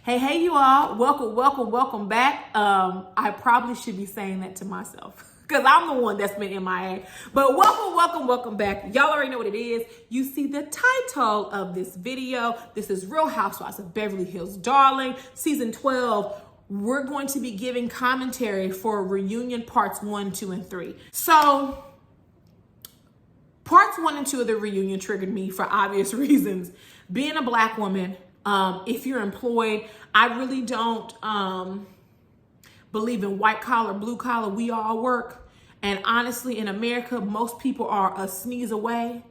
Hey, you all. Welcome back. I probably should be saying that to myself because I'm the one that's been MIA. But welcome back. Y'all already know what it is. You see the title of this video. This is Real Housewives of Beverly Hills, Darling, season 12. We're going to be giving commentary for reunion parts 1, 2, and 3. So parts 1 and 2 of the reunion triggered me for obvious reasons. Being a Black woman, if you're employed, I really don't believe in white collar, blue collar. We all work. And honestly, in America, most people are a sneeze away,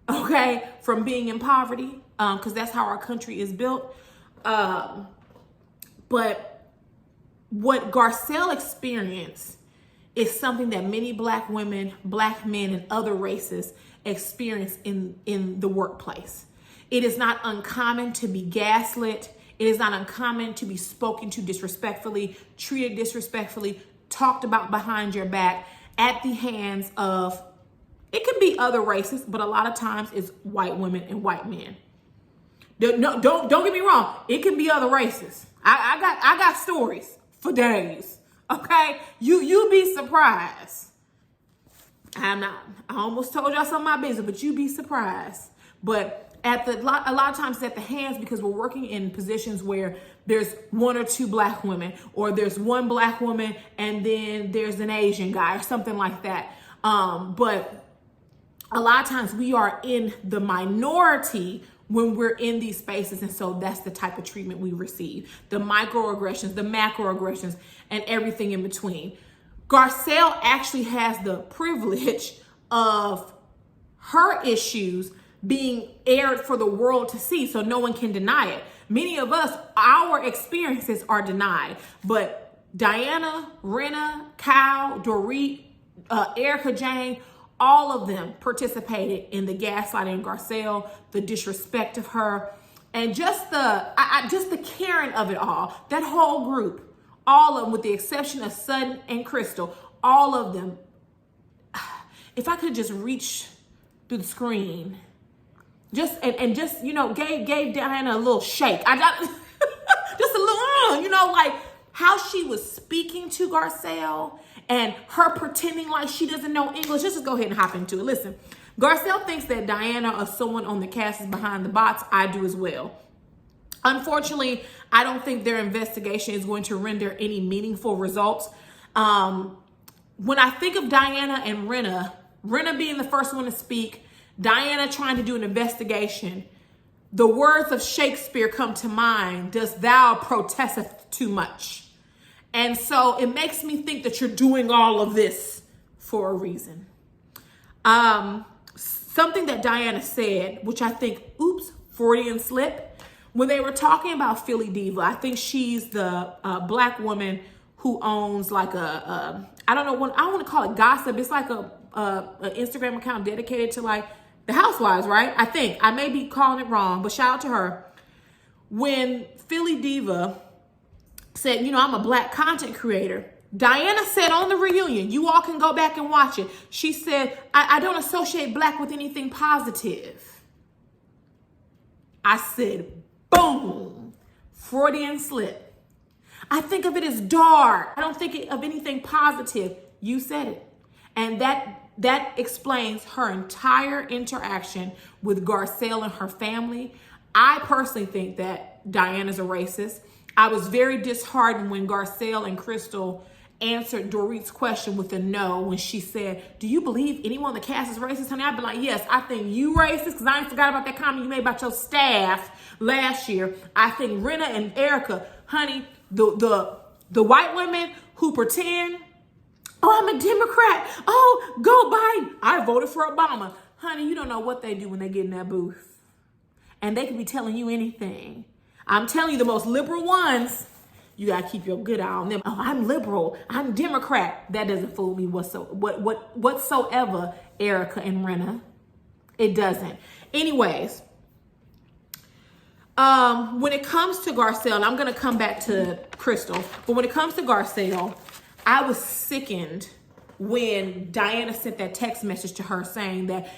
okay, from being in poverty, because that's how our country is built. But what Garcelle experienced is something that many Black women, Black men, and other races experience in the workplace. It is not uncommon to be gaslit. It is not uncommon to be spoken to disrespectfully, treated disrespectfully, talked about behind your back at the hands of, it can be other races, but a lot of times it's white women and white men. No, don't get me wrong. It can be other races. I got stories for days. Okay, you be surprised. I almost told y'all some of my business, but you be surprised. But a lot of times it's at the hands, because we're working in positions where there's 1 or 2 Black women, or there's 1 Black woman and then there's an Asian guy or something like that. But a lot of times we are in the minority when we're in these spaces, and so that's the type of treatment we receive. The microaggressions, the macroaggressions, and everything in between. Garcelle actually has the privilege of her issues being aired for the world to see, so no one can deny it. Many of us, our experiences are denied, but Diana, Rena, Kyle, Dorit, Erica Jane, all of them participated in the gaslighting of Garcelle, the disrespect of her, and just the Karen of it all. That whole group, all of them, with the exception of Sutton and Crystal, all of them. If I could just reach through the screen, just gave Diana a little shake. Just a little, like how she was speaking to Garcelle and her pretending like she doesn't know English. Let's just go ahead and hop into it. Listen, Garcelle thinks that Diana or someone on the cast is behind the bots. I do as well. Unfortunately, I don't think their investigation is going to render any meaningful results. When I think of Diana and Rena being the first one to speak, Diana trying to do an investigation, the words of Shakespeare come to mind: "Dost thou protesteth too much?" And so it makes me think that you're doing all of this for a reason. Something that Diana said, which I think, oops, Freudian slip, when they were talking about Philly Diva. I think she's the Black woman who owns like I don't want to call it gossip. It's like a Instagram account dedicated to like the housewives, right? I think I may be calling it wrong, but shout out to her. When Philly Diva said, I'm a Black content creator, Diana said on the reunion, you all can go back and watch it. She said, I don't associate Black with anything positive. I said, boom, Freudian slip. I think of it as dark. I don't think of anything positive. You said it. And that explains her entire interaction with Garcelle and her family. I personally think that Diana's a racist. I was very disheartened when Garcelle and Crystal answered Dorit's question with a no when she said, "Do you believe anyone on the cast is racist, honey?" I'd be like, yes, I think you racist, because I ain't forgot about that comment you made about your staff last year. I think Rena and Erica, honey, the white women who pretend, "Oh, I'm a Democrat. Oh, go Biden. I voted for Obama." Honey, you don't know what they do when they get in that booth. And they can be telling you anything. I'm telling you, the most liberal ones, you got to keep your good eye on them. "Oh, I'm liberal. I'm Democrat." That doesn't fool me whatsoever, Erica and Rena. It doesn't. Anyways, when it comes to Garcelle, and I'm going to come back to Crystal, but when it comes to Garcelle, I was sickened when Diana sent that text message to her saying that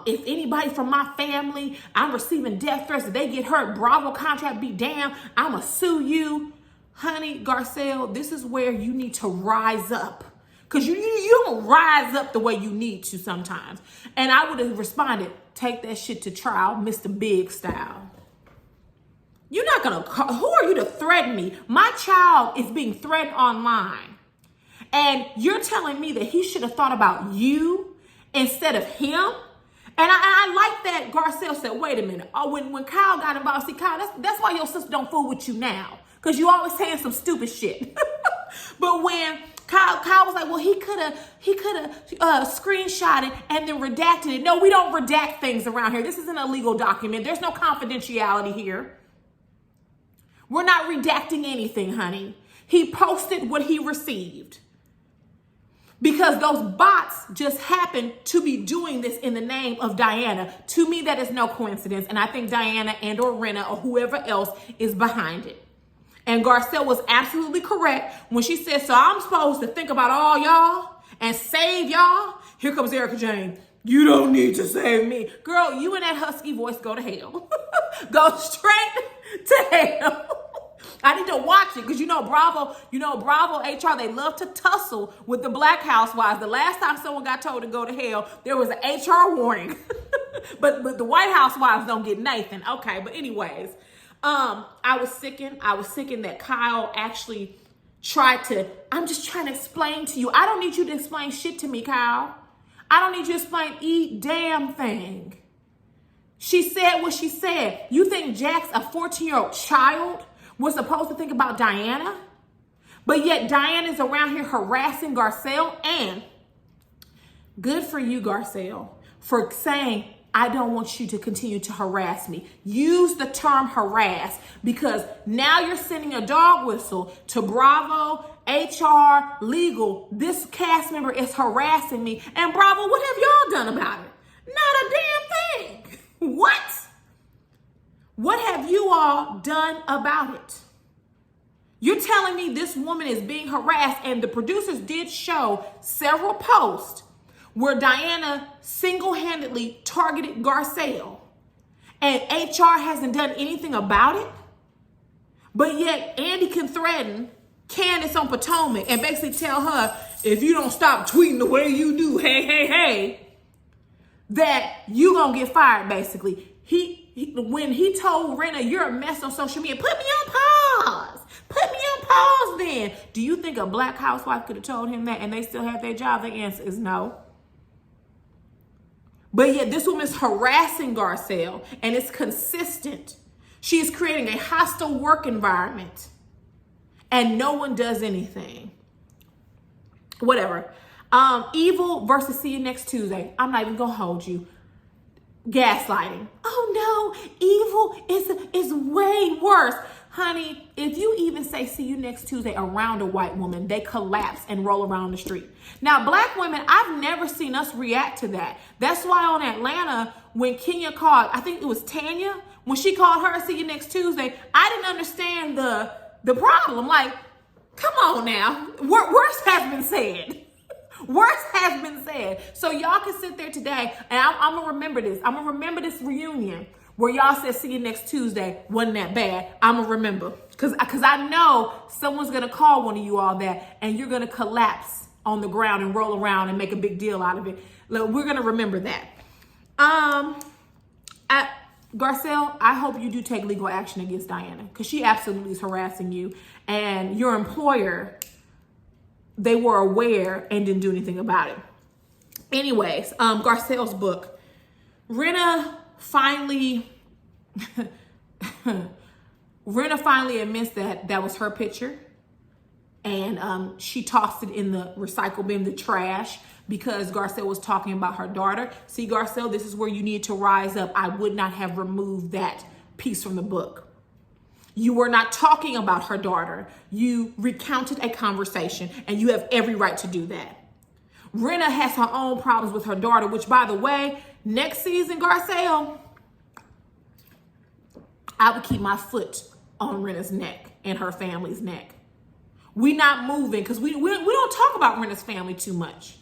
if anybody from my family, I'm receiving death threats, if they get hurt, Bravo contract be damned, I'ma sue you. Honey, Garcelle, this is where you need to rise up. Because you don't rise up the way you need to sometimes. And I would have responded, take that shit to trial, Mr. Big style. You're not going to, who are you to threaten me? My child is being threatened online. And you're telling me that he should have thought about you instead of him? And I like that Garcelle said, wait a minute. Oh, when Kyle got involved, see, Kyle, that's why your sister don't fool with you now. Because you always saying some stupid shit. But when Kyle was like, well, he could have screenshot it and then redacted it. No, we don't redact things around here. This isn't a legal document. There's no confidentiality here. We're not redacting anything, honey. He posted what he received. Because those bots just happen to be doing this in the name of Diana. To me, that is no coincidence. And I think Diana and or Rinna or whoever else is behind it. And Garcelle was absolutely correct when she said, so I'm supposed to think about all y'all and save y'all? Here comes Erica Jane. You don't need to save me. Girl, you and that husky voice go to hell. Go straight to hell. I need to watch it because Bravo HR, they love to tussle with the Black Housewives. The last time someone got told to go to hell, there was an HR warning. but the White Housewives don't get Nathan. Okay, but anyways, I was sickened that Kyle actually tried to, I'm just trying to explain to you. I don't need you to explain shit to me, Kyle. I don't need you to explain a damn thing. She said what she said. You think Jax, a 14-year-old child, was supposed to think about Diana? But yet Diana's around here harassing Garcelle, and good for you, Garcelle, for saying, I don't want you to continue to harass me. Use the term harass, because now you're sending a dog whistle to Bravo, HR, legal. This cast member is harassing me. And Bravo, what have y'all done about it? Not a damn thing. What? What have you all done about it? You're telling me this woman is being harassed, and the producers did show several posts where Diana single-handedly targeted Garcelle, and HR hasn't done anything about it. But yet Andy can threaten Candace on Potomac and basically tell her, if you don't stop tweeting the way you do, hey, that you gonna get fired, basically. When he told Rinna, you're a mess on social media, put me on pause. Put me on pause then. Do you think a Black housewife could have told him that and they still have their job? The answer is no. But yet this woman's harassing Garcelle, and it's consistent. She is creating a hostile work environment, and no one does anything. Whatever. Evil versus See You Next Tuesday. I'm not even gonna hold you. Gaslighting. Oh no, evil is way worse. Honey, if you even say see you next Tuesday around a white woman, they collapse and roll around the street. Now, Black women, I've never seen us react to that. That's why on Atlanta, when Kenya called, I think it was Tanya, when she called her see you next Tuesday, I didn't understand the problem. Like, come on now. Worse has been said. Worse has been said. So y'all can sit there today, and I'm going to remember this. I'm going to remember this reunion where y'all said see you next Tuesday wasn't that bad. I'm going to remember. Because I know someone's going to call one of you all that, and you're going to collapse on the ground and roll around and make a big deal out of it. Look, we're going to remember that. Garcelle, I hope you do take legal action against Diana, because she absolutely is harassing you. And your employer, they were aware and didn't do anything about it. Anyways, Garcelle's book. Rinna finally admits that was her picture, and she tossed it in the recycle bin, the trash, because Garcelle was talking about her daughter. See, Garcelle, this is where you need to rise up. I would not have removed that piece from the book. You were not talking about her daughter. You recounted a conversation, and you have every right to do that. Rinna has her own problems with her daughter, which, by the way, next season, Garcelle, I would keep my foot on Rinna's neck and her family's neck. We not moving because we don't talk about Rena's family too much.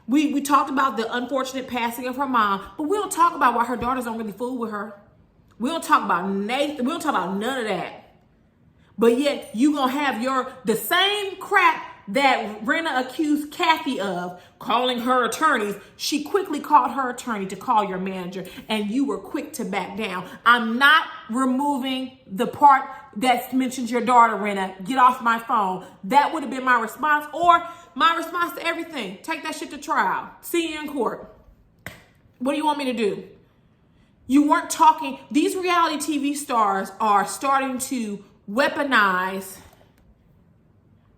We talked about the unfortunate passing of her mom, but we don't talk about why her daughters don't really fool with her. We don't talk about Nathan. We don't talk about none of that. But yet you gonna have the same crap that Rena accused Kathy of, calling her attorneys. She quickly called her attorney to call your manager, and you were quick to back down. I'm not removing the part that mentions your daughter, Rena. Get off my phone. That would have been my response, or my response to everything. Take that shit to trial. See you in court. What do you want me to do? You weren't talking. These reality TV stars are starting to weaponize.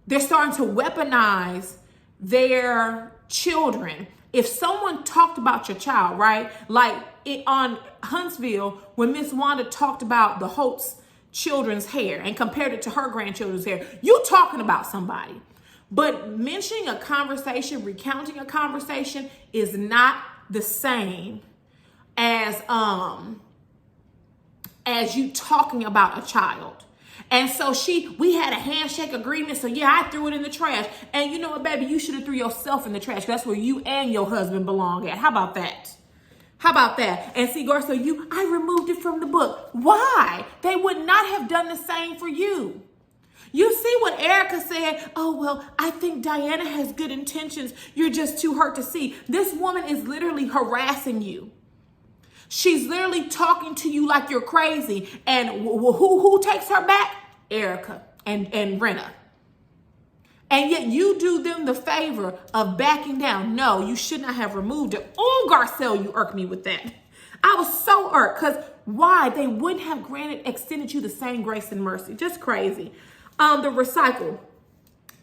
They're starting to weaponize their children. If someone talked about your child, right? Like on Huntsville, when Miss Wanda talked about the Holtz children's hair and compared it to her grandchildren's hair, you talking about somebody. But mentioning a conversation, recounting a conversation is not the same as you talking about a child. And so we had a handshake agreement. So yeah, I threw it in the trash. And you know what, baby, you should have threw yourself in the trash. That's where you and your husband belong at. How about that? How about that? And see, Garcelle, I removed it from the book. Why? They would not have done the same for you. You see what Erica said? Oh, well, I think Diana has good intentions. You're just too hurt to see. This woman is literally harassing you. She's literally talking to you like you're crazy. And who takes her back? Erica and Rena. And yet you do them the favor of backing down. No, you should not have removed it. Oh, Garcelle, you irked me with that. I was so irked because why? They wouldn't have extended you the same grace and mercy. Just crazy. The recycle.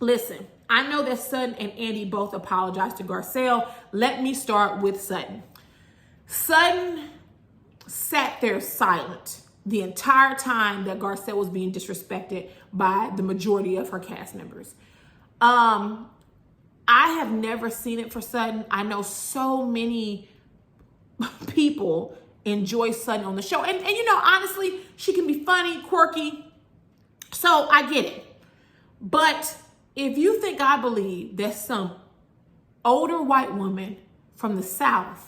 Listen, I know that Sutton and Andy both apologized to Garcelle. Let me start with Sutton. Sutton sat there silent the entire time that Garcelle was being disrespected by the majority of her cast members. I have never seen it for Sutton. I know so many people enjoy Sutton on the show. And you know, honestly, she can be funny, quirky. So I get it. But if you think I believe that some older white woman from the South,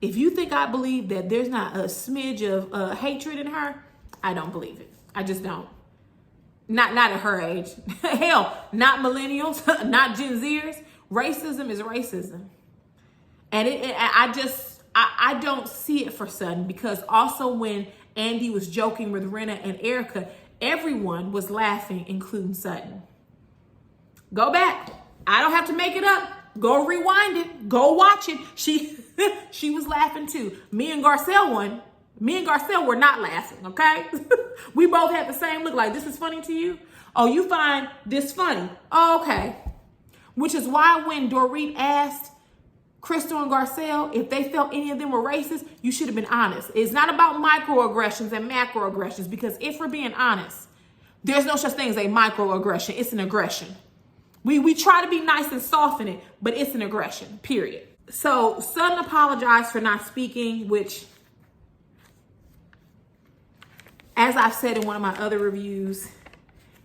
if you think I believe that there's not a smidge of hatred in her, I don't believe it. I just don't. Not at her age. Hell, not millennials, not Gen Zers. Racism is racism. And I don't see it for Sutton, because also when Andy was joking with Rena and Erica, everyone was laughing, including Sutton. Go back. I don't have to make it up. Go rewind it. Go watch it. She was laughing too. Me and Garcelle were not laughing, okay? We both had the same look, like, this is funny to you? Oh, you find this funny? Oh, okay. Which is why when Dorit asked Crystal and Garcelle if they felt any of them were racist, you should have been honest. It's not about microaggressions and macroaggressions, because if we're being honest, there's no such thing as a microaggression. It's an aggression. We try to be nice and soften it, but it's an aggression, period. So Sutton apologized for not speaking, which, as I've said in one of my other reviews,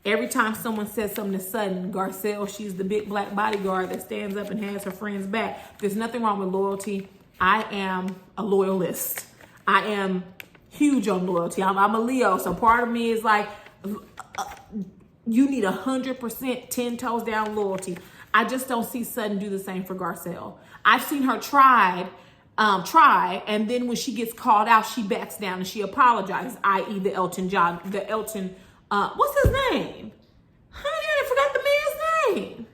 every time someone says something to Sutton, Garcelle, she's the big black bodyguard that stands up and has her friends back. There's nothing wrong with loyalty. I am a loyalist. I am huge on loyalty. I'm a Leo, so part of me is like, you need 100% 10 toes down loyalty. I just don't see Sutton do the same for Garcelle. I've seen her try, and then when she gets called out, she backs down and she apologizes, i.e. what's his name? Honey, I forgot the man's name.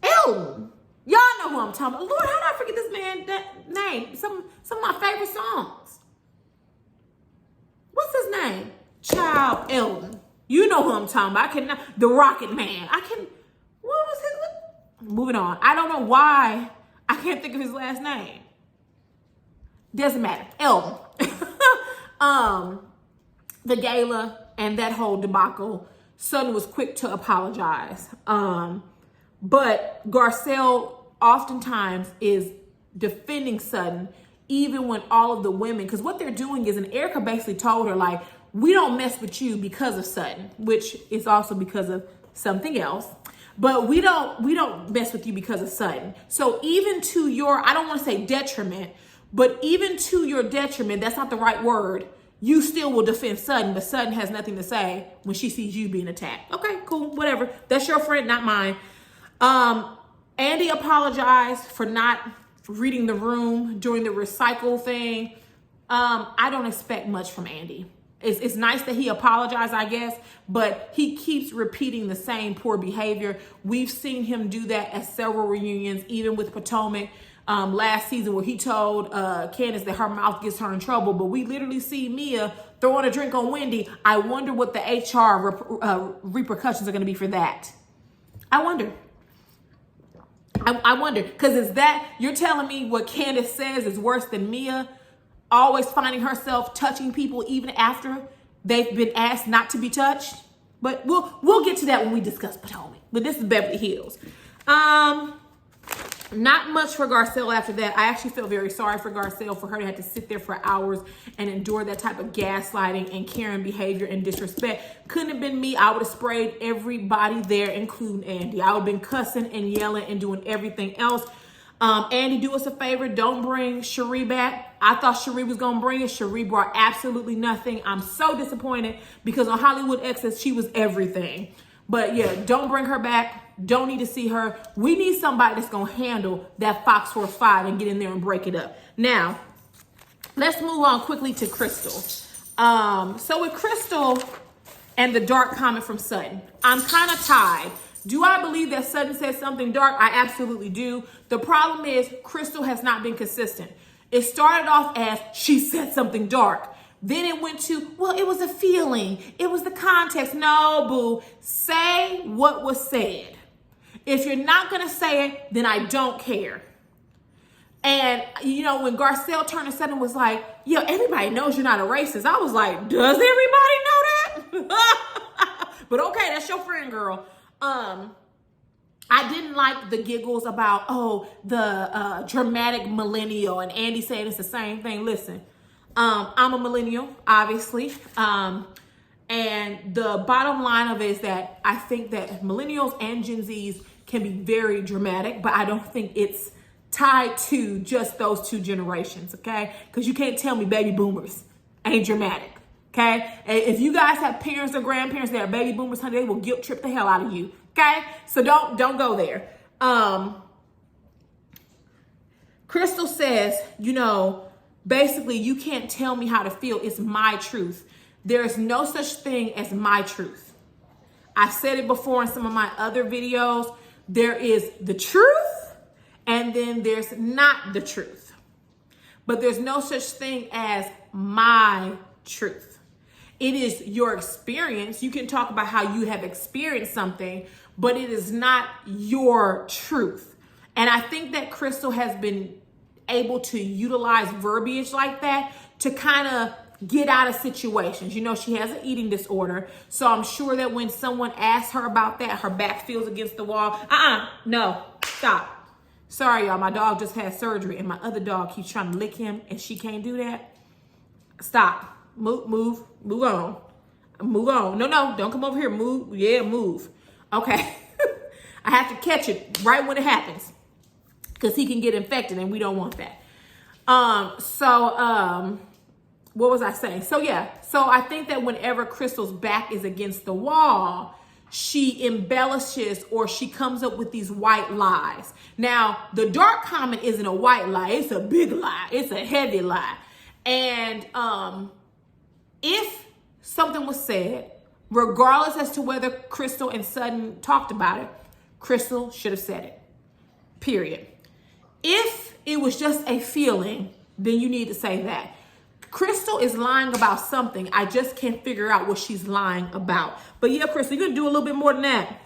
Elton. Y'all know who I'm talking about. Lord, how did I forget this man's name? Some of my favorite songs. What's his name? Child Elton. You know who I'm talking about. I cannot. The Rocket Man. What was his? Moving on. I don't know why I can't think of his last name. Doesn't matter. Elton. The gala and that whole debacle, Sutton was quick to apologize. But Garcelle oftentimes is defending Sutton, even when all of the women, because what they're doing is, and Erica basically told her, like, we don't mess with you because of Sutton, which is also because of something else. But we don't mess with you because of Sutton. So even to your, I don't want to say detriment, but even to your detriment, that's not the right word, you still will defend Sutton, but Sutton has nothing to say when she sees you being attacked. Okay, cool, whatever. That's your friend, not mine. Andy apologized for not reading the room during the recycle thing. I don't expect much from Andy. It's nice that he apologized, I guess, but he keeps repeating the same poor behavior. We've seen him do that at several reunions, even with Potomac last season, where he told Candace that her mouth gets her in trouble. But we literally see Mia throwing a drink on Wendy. I wonder what the HR repercussions are going to be for that. I wonder. I wonder, because is that, you're telling me what Candace says is worse than Mia always finding herself touching people even after they've been asked not to be touched? But we'll get to that when we discuss Potomac. But this is Beverly Hills. Not much for Garcelle after that. I actually feel very sorry for Garcelle, for her to have to sit there for hours and endure that type of gaslighting and Karen behavior and disrespect. Couldn't have been me. I would have sprayed everybody there, including Andy. I would have been cussing and yelling and doing everything else. Andy, do us a favor. Don't bring Cherie back. I thought Cherie was going to bring it. Cherie brought absolutely nothing. I'm so disappointed because on Hollywood Exes, she was everything. But yeah, don't bring her back. Don't need to see her. We need somebody that's going to handle that Fox Force 5 and get in there and break it up. Now, let's move on quickly to Crystal. So with Crystal and the dark comment from Sutton, I'm kind of tied. Do I believe that Sutton said something dark? I absolutely do. The problem is Crystal has not been consistent. It started off as she said something dark. Then it went to, well, it was a feeling. It was the context. No, boo. Say what was said. If you're not going to say it, then I don't care. And, you know, when Garcelle turned to Sutton was like, yo, everybody knows you're not a racist. I was like, does everybody know that? But okay, that's your friend, girl. I didn't like the giggles about, oh, the dramatic millennial, and Andy saying it's the same thing. Listen, I'm a millennial, obviously. And the bottom line of it is that I think that millennials and Gen Zs can be very dramatic, but I don't think it's tied to just those two generations, okay? Because you can't tell me baby boomers ain't dramatic, okay? And if you guys have parents or grandparents that are baby boomers, honey, they will guilt trip the hell out of you, okay? So don't go there. Crystal says, you know, basically you can't tell me how to feel. It's my truth. There is no such thing as my truth. I said it before in some of my other videos. There is the truth, and then there's not the truth. But there's no such thing as my truth. It is your experience. You can talk about how you have experienced something, but it is not your truth. And I think that Crystal has been able to utilize verbiage like that to kind of get out of situations. You know, she has an eating disorder. So I'm sure that when someone asks her about that, her back feels against the wall. No, stop. Sorry, y'all. My dog just had surgery and my other dog keeps trying to lick him and she can't do that. Stop. Move on. Move on. No, don't come over here. Move. Yeah, move. Okay. I have to catch it right when it happens because he can get infected and we don't want that. What was I saying? So I think that whenever Crystal's back is against the wall, she embellishes or she comes up with these white lies. Now, the dark comment isn't a white lie. It's a big lie. It's a heavy lie. And if something was said, regardless as to whether Crystal and Sutton talked about it, Crystal should have said it. Period. If it was just a feeling, then you need to say that. Crystal is lying about something. I just can't figure out what she's lying about. But yeah, Crystal, you're going to do a little bit more than that.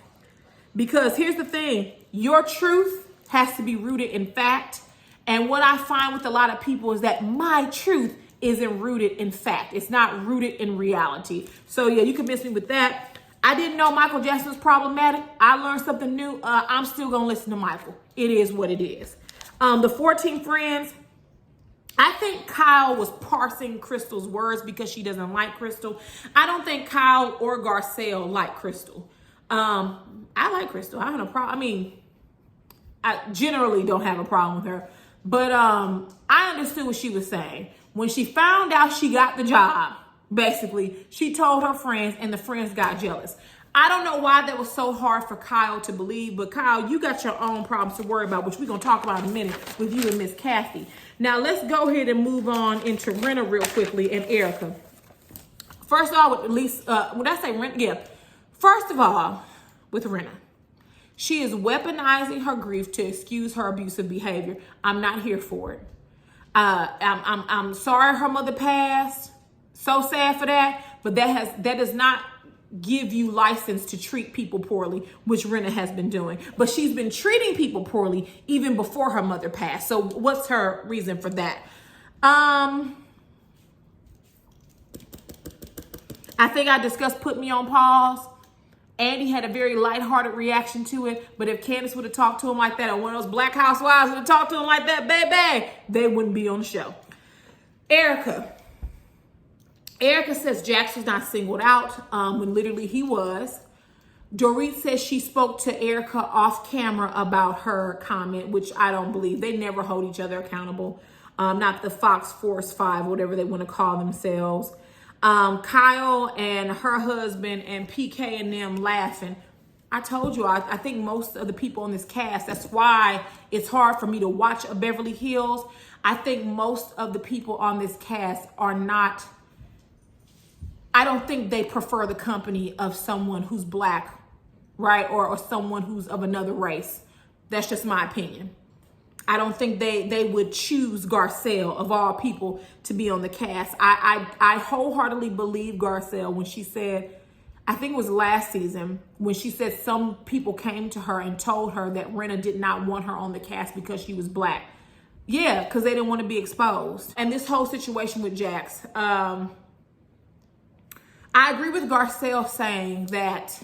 Because here's the thing. Your truth has to be rooted in fact. And what I find with a lot of people is that my truth isn't rooted in fact. It's not rooted in reality. So yeah, you convinced me with that. I didn't know Michael Jackson was problematic. I learned something new. I'm still going to listen to Michael. It is what it is. The 14 Friends. I think Kyle was parsing Crystal's words because she doesn't like Crystal. I don't think Kyle or Garcelle like Crystal. I like Crystal. I have no problem. I mean, I generally don't have a problem with her. But I understood what she was saying. When she found out she got the job, basically, she told her friends and the friends got jealous. I don't know why that was so hard for Kyle to believe, but Kyle, you got your own problems to worry about, which we're going to talk about in a minute with you and Miss Kathy. Now, let's go ahead and move on into Renna real quickly and Erica. First of all, at least, when I say Renna, yeah. First of all, with Renna, she is weaponizing her grief to excuse her abusive behavior. I'm not here for it. I'm sorry her mother passed. So sad for that, but that does not give you license to treat people poorly, which Renna has been doing. But she's been treating people poorly even before her mother passed. So what's her reason for that? I think I discussed Put Me on Pause. Andy had a very lighthearted reaction to it, but if Candace would have talked to him like that, or one of those Black Housewives would have talked to him like that, baby, they wouldn't be on the show. Erica says Jax was not singled out when literally he was. Dorit says she spoke to Erica off camera about her comment, which I don't believe. They never hold each other accountable. Not the Fox Force 5, whatever they want to call themselves. Kyle and her husband and PK and them laughing. I told you, I think most of the people on this cast, that's why it's hard for me to watch a Beverly Hills. I think most of the people on this cast are not, I don't think they prefer the company of someone who's Black, right? Or someone who's of another race. That's just my opinion. I don't think they would choose Garcelle, of all people, to be on the cast. I wholeheartedly believe Garcelle when she said, I think it was last season, when she said some people came to her and told her that Renna did not want her on the cast because she was Black. Yeah, because they didn't want to be exposed. And this whole situation with Jax, I agree with Garcelle saying that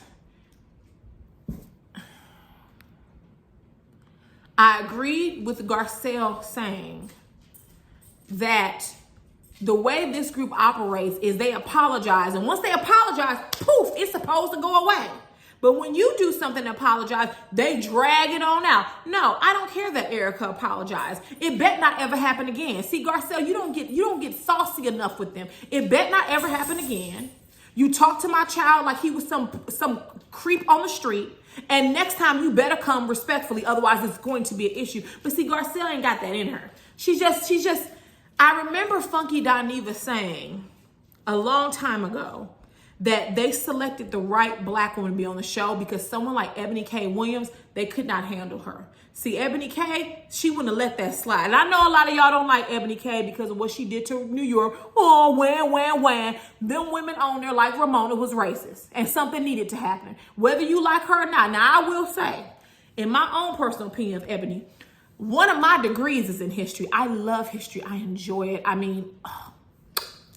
the way this group operates is they apologize. And once they apologize, poof, it's supposed to go away. But when you do something to apologize, they drag it on out. No, I don't care that Erica apologized. It bet not ever happen again. See, Garcelle, you don't get saucy enough with them. It bet not ever happen again. You talk to my child like he was some creep on the street. And next time you better come respectfully, otherwise it's going to be an issue. But see, Garcelle ain't got that in her. She's just, I remember Funky Dineva saying a long time ago that they selected the right Black woman to be on the show because someone like Ebony K. Williams, they could not handle her. See, Ebony K, she wouldn't have let that slide. And I know a lot of y'all don't like Ebony K because of what she did to New York. Oh, wham. Them women on there like Ramona was racist. And something needed to happen. Whether you like her or not. Now, I will say, in my own personal opinion of Ebony, one of my degrees is in history. I love history. I enjoy it. I mean,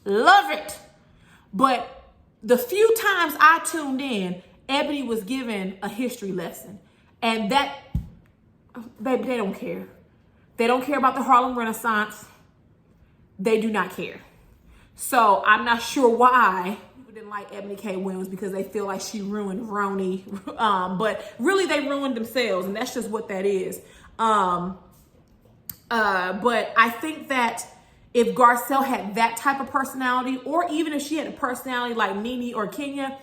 love it. But the few times I tuned in, Ebony was given a history lesson. And that, baby, they don't care. They don't care about the Harlem Renaissance. They do not care. So I'm not sure why people didn't like Ebony K. Williams, because they feel like she ruined Roni. But really they ruined themselves, and that's just what that is. But I think that if Garcelle had that type of personality, or even if she had a personality like Nene or Kenya,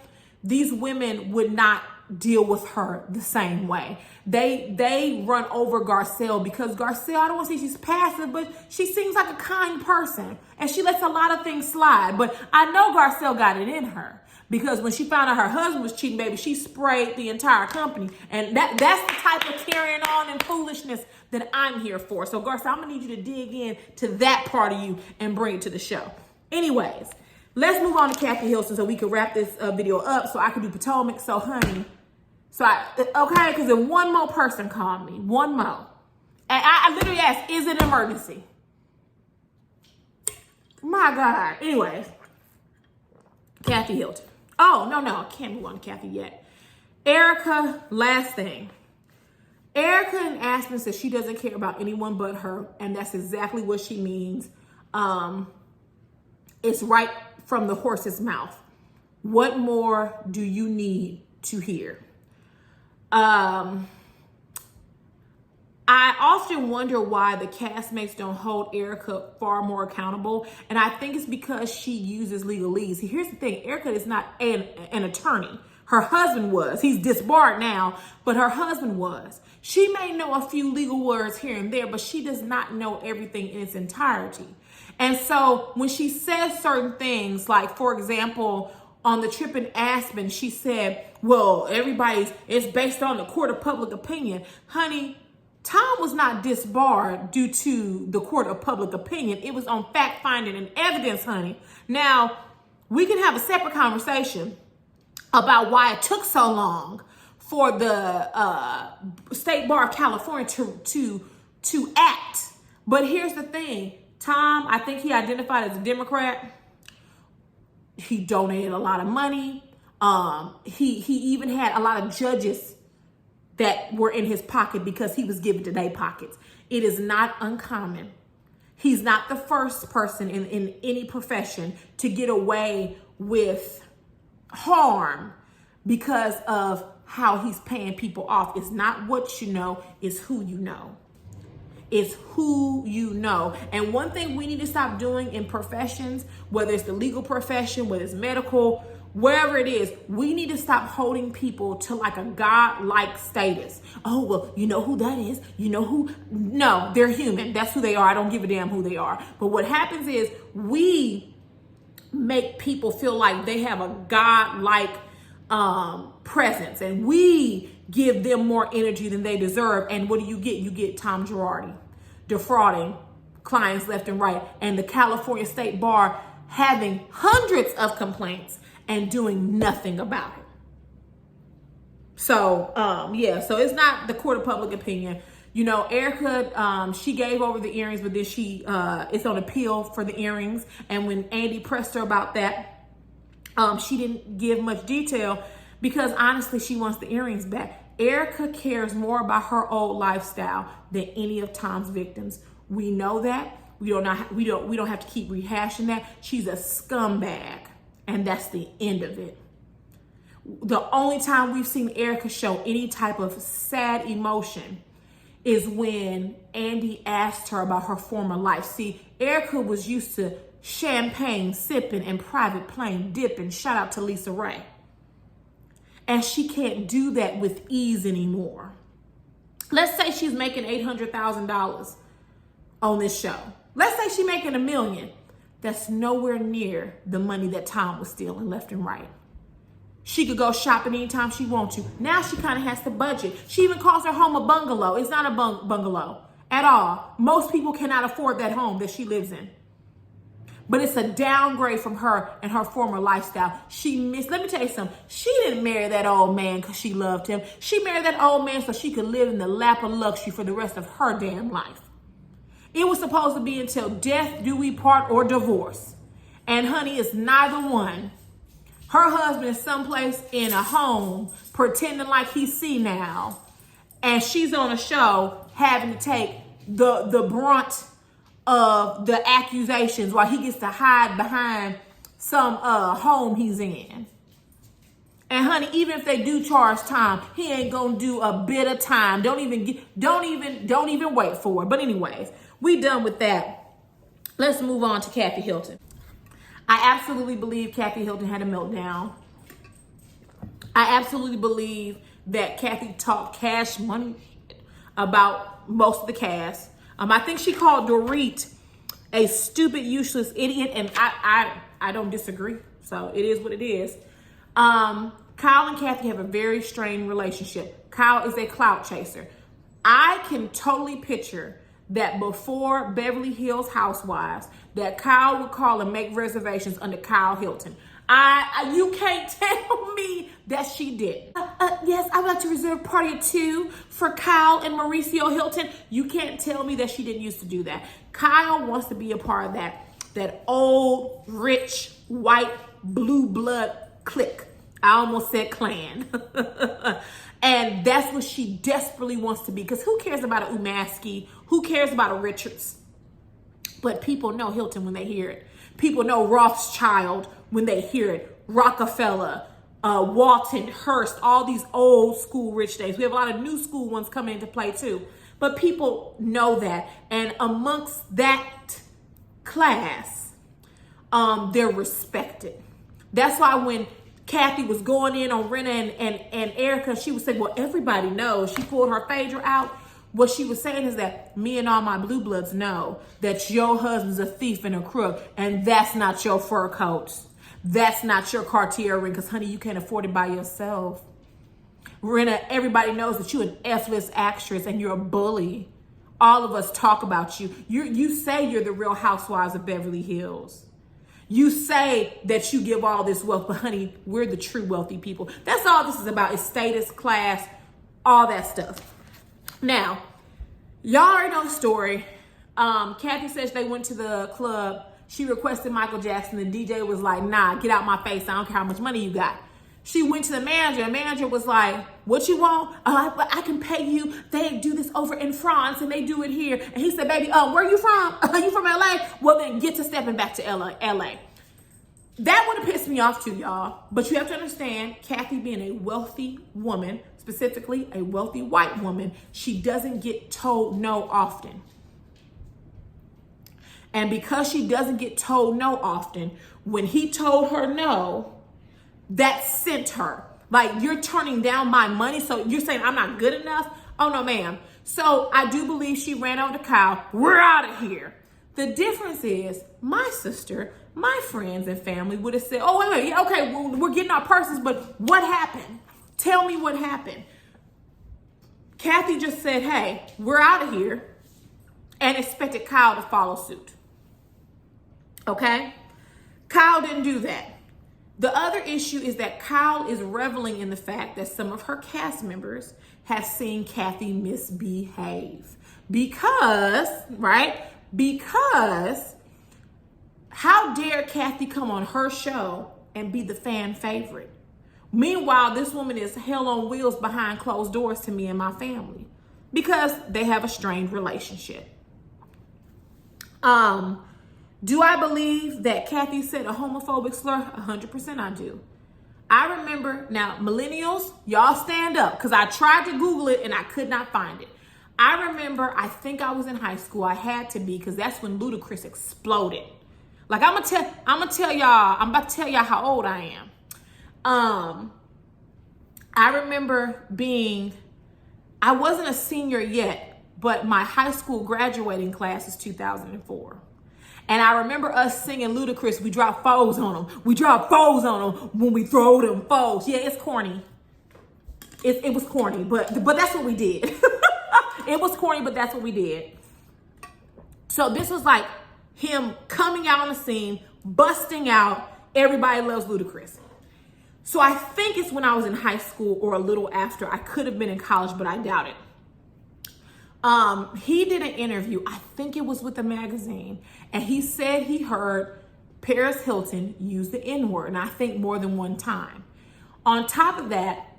these women would not deal with her the same way. They run over Garcelle because Garcelle, I don't want to say she's passive, but she seems like a kind person and she lets a lot of things slide. But I know Garcelle got it in her because when she found out her husband was cheating, baby, she sprayed the entire company. And that's the type of carrying on and foolishness that I'm here for. So Garcelle, I'm gonna need you to dig in to that part of you and bring it to the show. Anyways, let's move on to Kathy Hilton so we can wrap this video up so I can do Potomac. So honey, okay, because if one more person called me, one more, and I literally asked, is it an emergency? My God. Anyways, Kathy Hilton. Oh, no, I can't move on to Kathy yet. Erica, last thing. Erica and Aspen says she doesn't care about anyone but her, and that's exactly what she means It's right from the horse's mouth. What more do you need to hear? I often wonder why the castmates don't hold Erica far more accountable. And I think it's because she uses legalese. Here's the thing. Erica is not an attorney. Her husband was. He's disbarred now, but her husband was. She may know a few legal words here and there, but she does not know everything in its entirety. And so when she says certain things, like, for example, on the trip in Aspen, she said, well, it's based on the court of public opinion. Honey, Tom was not disbarred due to the court of public opinion. It was on fact finding and evidence, honey. Now, we can have a separate conversation about why it took so long for the State Bar of California to act. But here's the thing. Tom, I think he identified as a Democrat. He donated a lot of money. He even had a lot of judges that were in his pocket because he was given to their pockets. It is not uncommon. He's not the first person in any profession to get away with harm because of how he's paying people off. It's not what you know, it's who you know. It's who you know. And one thing we need to stop doing in professions, whether it's the legal profession, whether it's medical, wherever it is, we need to stop holding people to like a God-like status. Oh, well, you know who that is? You know who? No, they're human. That's who they are. I don't give a damn who they are. But what happens is we make people feel like they have a God-like presence, and we give them more energy than they deserve. And what do? You get Tom Girardi defrauding clients left and right, and the California State Bar having hundreds of complaints and doing nothing about it. So so it's not the court of public opinion. You know, Erica, she gave over the earrings, but then she is on appeal for the earrings. And when Andy pressed her about that, she didn't give much detail because honestly, she wants the earrings back. Erica cares more about her old lifestyle than any of Tom's victims. We know that. We don't have to keep rehashing that. She's a scumbag, and that's the end of it. The only time we've seen Erica show any type of sad emotion is when Andy asked her about her former life. See, Erica was used to champagne sipping and private plane dipping. Shout out to Lisa Ray. And she can't do that with ease anymore. Let's say she's making $800,000 on this show. Let's say she's making $1 million. That's nowhere near the money that Tom was stealing left and right. She could go shopping anytime she wants to. Now she kind of has to budget. She even calls her home a bungalow. It's not a bungalow at all. Most people cannot afford that home that she lives in. But it's a downgrade from her and her former lifestyle. Let me tell you something. She didn't marry that old man because she loved him. She married that old man so she could live in the lap of luxury for the rest of her damn life. It was supposed to be until death do we part or divorce. And honey, it's neither one. Her husband is someplace in a home pretending like he's senile. And she's on a show having to take the brunt of the accusations while he gets to hide behind some home he's in. And honey, even if they do charge time, he ain't gonna do a bit of time. Don't even wait for it. But anyways, we done with that. Let's move on to Kathy Hilton. I absolutely believe Kathy Hilton had a meltdown. I absolutely believe that Kathy talked cash money about most of the cast. I think she called Dorit a stupid, useless idiot, and I don't disagree. So it is what it is. Kyle and Kathy have a very strained relationship. Kyle is a clout chaser. I can totally picture that before Beverly Hills Housewives, that Kyle would call and make reservations under Kyle Hilton. You can't tell me that she did. Yes, I would like to reserve party of 2 for Kyle and Mauricio Hilton. You can't tell me that she didn't used to do that. Kyle wants to be a part of that old, rich, white, blue blood clique. I almost said clan. And that's what she desperately wants to be. Because who cares about a Umaski? Who cares about a Richards? But people know Hilton when they hear it. People know Rothschild when they hear it. Rockefeller, Walton, Hearst, all these old school rich days. We have a lot of new school ones coming into play too. But people know that. And amongst that class, they're respected. That's why when Kathy was going in on Rena and Erica, she would say, well, everybody knows. She pulled her phaser out. What she was saying is that me and all my blue bloods know that your husband's a thief and a crook, and that's not your fur coats. That's not your Cartier ring, because, honey, you can't afford it by yourself. Rena, everybody knows that you're an F-list actress and you're a bully. All of us talk about you. You say you're the Real Housewives of Beverly Hills. You say that you give all this wealth, but, honey, we're the true wealthy people. That's all this is about, is status, class, all that stuff. Now, y'all already know the story. Kathy says they went to the club. She requested Michael Jackson. The DJ was like, nah, get out my face. I don't care how much money you got. She went to the manager. The manager was like, what you want? I can pay you. They do this over in France and they do it here. And he said, baby, where you from? Are you from LA? Well, then get to stepping back to LA. That would have pissed me off too, y'all. But you have to understand, Kathy being a wealthy woman, specifically a wealthy white woman, she doesn't get told no often. And because she doesn't get told no often, when he told her no, that sent her. Like, you're turning down my money, so you're saying I'm not good enough? Oh, no, ma'am. So I do believe she ran over to Kyle. We're out of here. The difference is my sister, my friends and family would have said, oh, wait, yeah, okay, well, we're getting our purses, but what happened? Tell me what happened. Kathy just said, hey, we're out of here, and expected Kyle to follow suit. Okay? Kyle didn't do that. The other issue is that Kyle is reveling in the fact that some of her cast members have seen Kathy misbehave. Because how dare Kathy come on her show and be the fan favorite? Meanwhile, this woman is hell on wheels behind closed doors to me and my family because they have a strained relationship. Do I believe that Kathy said a homophobic slur? 100% I do. I remember, now millennials, y'all stand up, because I tried to Google it and I could not find it. I remember, I think I was in high school. I had to be, because that's when Ludacris exploded. Like, I'm about to tell y'all how old I am. I remember I wasn't a senior yet, but my high school graduating class is 2004. And I remember us singing Ludacris, we drop foes on them. We drop foes on them when we throw them foes. Yeah, it's corny. It was corny, but that's what we did. It was corny, but that's what we did. So this was like him coming out on the scene, busting out, everybody loves Ludacris. So I think it's when I was in high school or a little after. I could have been in college, but I doubt it. He did an interview, I think it was with a magazine, and he said he heard Paris Hilton use the N-word, and I think more than one time. On top of that,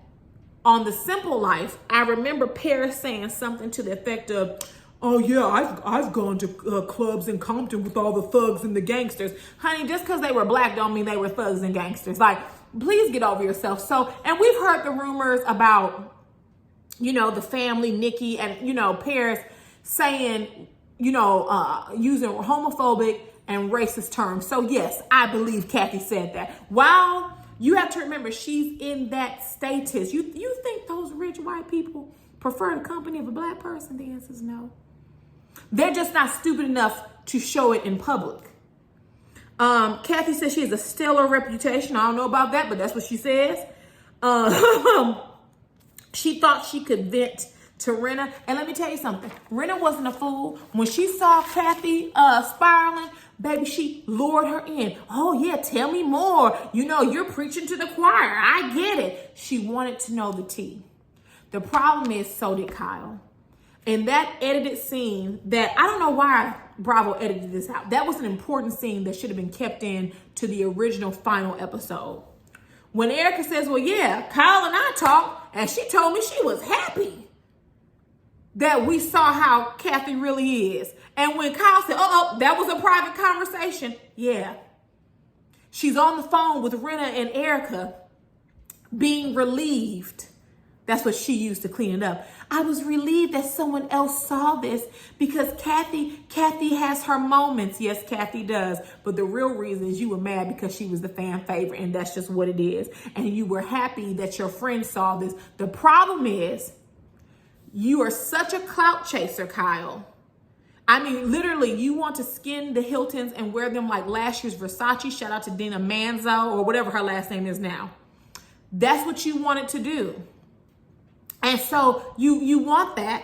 on The Simple Life, I remember Paris saying something to the effect of, oh yeah, I've gone to clubs in Compton with all the thugs and the gangsters. Honey, just because they were black don't mean they were thugs and gangsters. Like, please get over yourself. So, and we've heard the rumors about, the family, Nikki and, Paris saying, using homophobic and racist terms. So yes, I believe Kathy said that. While you have to remember, she's in that status. You think those rich white people prefer the company of a black person? The answer is no. They're just not stupid enough to show it in public. Kathy says she has a stellar reputation. I don't know about that, but that's what she says. She thought she could vent to Rena. And let me tell you something. Rena wasn't a fool. When she saw Kathy spiraling, baby, she lured her in. Oh, yeah, tell me more. You're preaching to the choir. I get it. She wanted to know the tea. The problem is, so did Kyle. In that edited scene that, I don't know why Bravo edited this out. That was an important scene that should have been kept in to the original final episode. When Erica says, well, yeah, Kyle and I talked, and she told me she was happy. that we saw how Kathy really is. And when Kyle said, that was a private conversation. Yeah. She's on the phone with Rena and Erica being relieved. That's what she used to clean it up. I was relieved that someone else saw this because Kathy has her moments. Yes, Kathy does. But the real reason is you were mad because she was the fan favorite, and that's just what it is. And you were happy that your friend saw this. The problem is you are such a clout chaser, Kyle. I mean, literally, you want to skin the Hiltons and wear them like last year's Versace. Shout out to Dina Manzo or whatever her last name is now. That's what you wanted to do. And so you want that,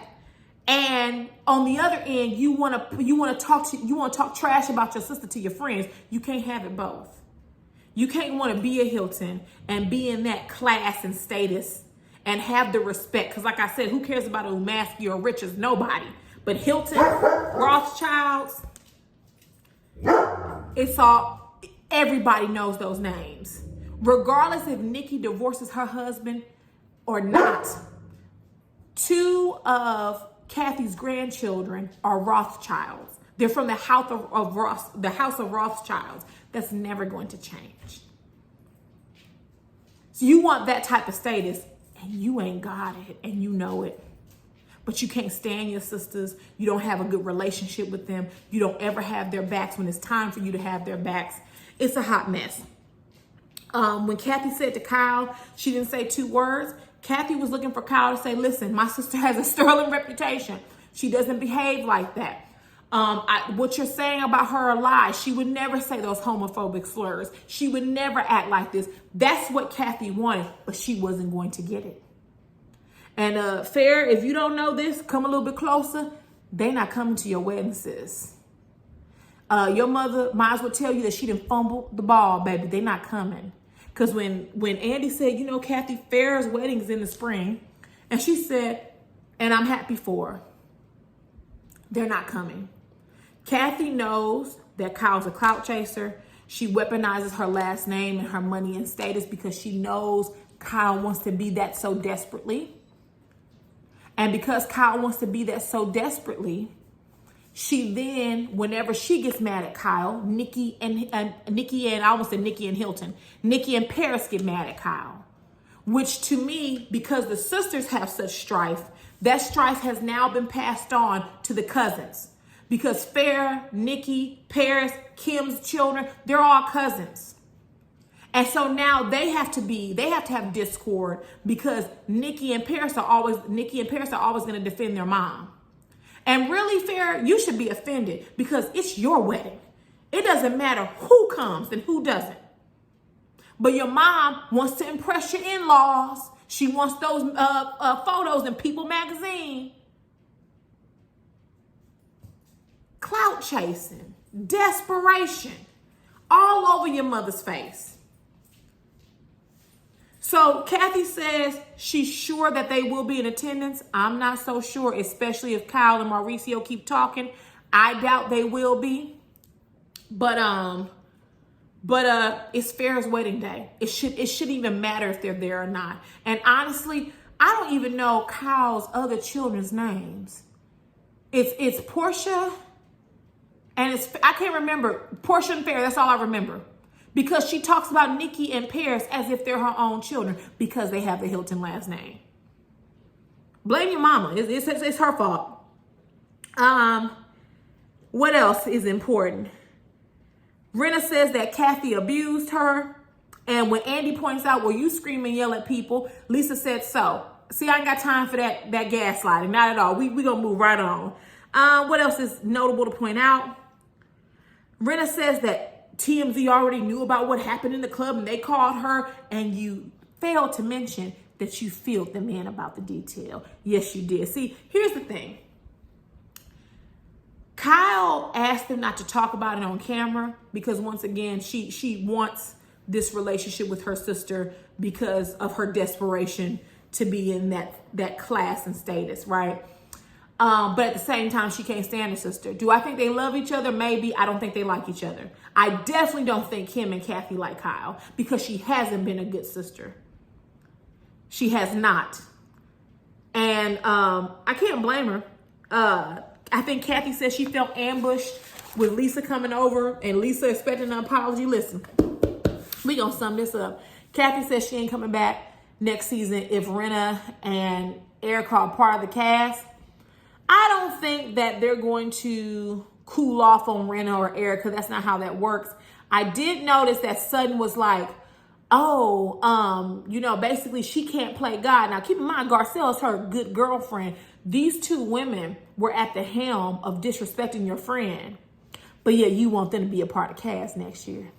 and on the other end, you want to talk trash about your sister to your friends. You can't have it both. You can't want to be a Hilton and be in that class and status and have the respect. Because like I said, who cares about a Umaski or Richards? Nobody. But Hilton, Rothschilds, it's all, everybody knows those names. Regardless if Nikki divorces her husband or not, 2 of Kathy's grandchildren are Rothschilds. They're from the house of Rothschilds. That's never going to change. So you want that type of status, and you ain't got it, and you know it. But you can't stand your sisters. You don't have a good relationship with them. You don't ever have their backs when it's time for you to have their backs. It's a hot mess. When Kathy said to Kyle, she didn't say 2 words. Kathy was looking for Kyle to say, listen, my sister has a sterling reputation. She doesn't behave like that. What you're saying about her are lies. She would never say those homophobic slurs. She would never act like this. That's what Kathy wanted, but she wasn't going to get it. And Fair, if you don't know this, come a little bit closer. They're not coming to your wedding, sis. Your mother might as well tell you that she didn't fumble the ball, baby. They're not coming. Because when Andy said, Kathy Fair's wedding is in the spring, and she said, and I'm happy for her, they're not coming. Kathy knows that Kyle's a clout chaser. She weaponizes her last name and her money and status because she knows Kyle wants to be that so desperately. And because Kyle wants to be that so desperately, she then, whenever she gets mad at Kyle, Nikki and I almost said Nikki and Hilton, Nikki and Paris get mad at Kyle. Which to me, because the sisters have such strife, that strife has now been passed on to the cousins. Because Fair, Nikki, Paris, Kim's children, they're all cousins. And so now they have to have discord because Nikki and Paris are always going to defend their mom. And really, Fair, you should be offended because it's your wedding. It doesn't matter who comes and who doesn't. But your mom wants to impress your in-laws. She wants those photos in People magazine. Clout chasing, desperation, all over your mother's face. So Kathy says she's sure that they will be in attendance. I'm not so sure, especially if Kyle and Mauricio keep talking. I doubt they will be. But it's Fair's wedding day. It shouldn't even matter if they're there or not. And honestly, I don't even know Kyle's other children's names. It's Portia and I can't remember. Portia and Fair, that's all I remember. Because she talks about Nikki and Paris as if they're her own children because they have the Hilton last name. Blame your mama. It's her fault. What else is important? Rena says that Kathy abused her. And when Andy points out, well, you scream and yell at people, Lisa said so. See, I ain't got time for that gaslighting. Not at all. We gonna move right on. What else is notable to point out? Rena says that TMZ already knew about what happened in the club and they called her, and you failed to mention that you filled them in about the detail. Yes, you did. See, here's the thing. Kyle asked them not to talk about it on camera because once again, she wants this relationship with her sister because of her desperation to be in that class and status, right? But at the same time, she can't stand her sister. Do I think they love each other? Maybe. I don't think they like each other. I definitely don't think Kim and Kathy like Kyle because she hasn't been a good sister. She has not. And I can't blame her. I think Kathy said she felt ambushed with Lisa coming over and Lisa expecting an apology. Listen, we gonna sum this up. Kathy says she ain't coming back next season if Rinna and Erica are part of the cast. I don't think that they're going to cool off on Rinna or Erica. That's not how that works. I did notice that Sutton was like, oh, basically she can't play God. Now keep in mind, Garcelle is her good girlfriend. These two women were at the helm of disrespecting your friend. But yeah, you want them to be a part of cast next year.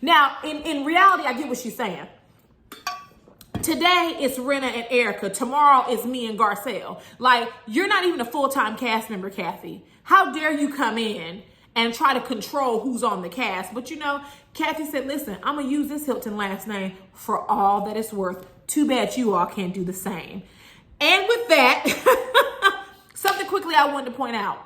Now, in reality, I get what she's saying. Today, it's Rinna and Erica. Tomorrow, it's me and Garcelle. Like, you're not even a full-time cast member, Kathy. How dare you come in and try to control who's on the cast? But Kathy said, listen, I'm going to use this Hilton last name for all that it's worth. Too bad you all can't do the same. And with that, something quickly I wanted to point out.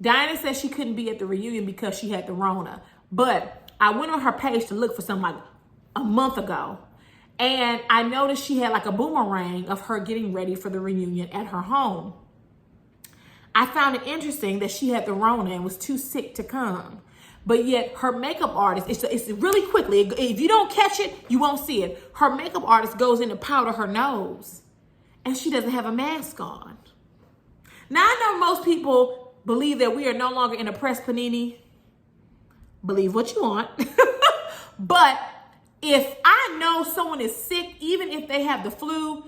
Diana said she couldn't be at the reunion because she had the Rona. But I went on her page to look for something like a month ago. And I noticed she had like a boomerang of her getting ready for the reunion at her home. I found it interesting that she had the Rona and was too sick to come. But yet her makeup artist, it's really quickly, if you don't catch it, you won't see it. Her makeup artist goes in to powder her nose and she doesn't have a mask on. Now I know most people believe that we are no longer in a press panini. Believe what you want. But if I know someone is sick, even if they have the flu,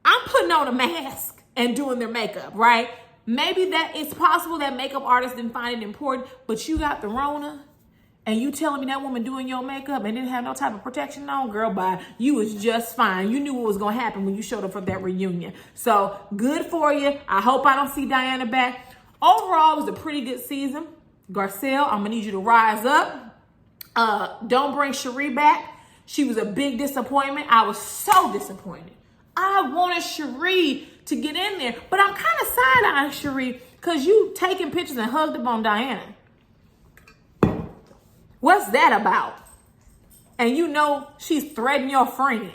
I'm putting on a mask and doing their makeup, right? Maybe that it's possible that makeup artists didn't find it important, but you got the Rona and you telling me that woman doing your makeup and didn't have no type of protection on, girl, bye. You was just fine. You knew what was going to happen when you showed up for that reunion. So good for you. I hope I don't see Diana back. Overall, it was a pretty good season. Garcelle, I'm going to need you to rise up. Don't bring Cherie back. She was a big disappointment. I was so disappointed. I wanted Cherie to get in there, but I'm kind of side-eyeing Cherie because you taking pictures and hugged up on Diana. What's that about? And she's threatening your friend.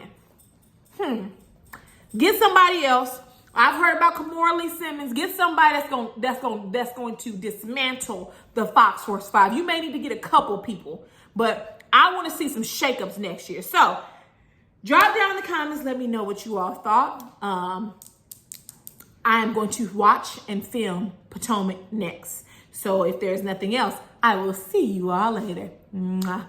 Get somebody else. I've heard about Kimora Lee Simmons. Get somebody that's going to dismantle the Fox Force 5. You may need to get a couple people, but I want to see some shakeups next year. So drop down in the comments. Let me know what you all thought. I am going to watch and film Potomac next. So if there's nothing else, I will see you all later. Mwah.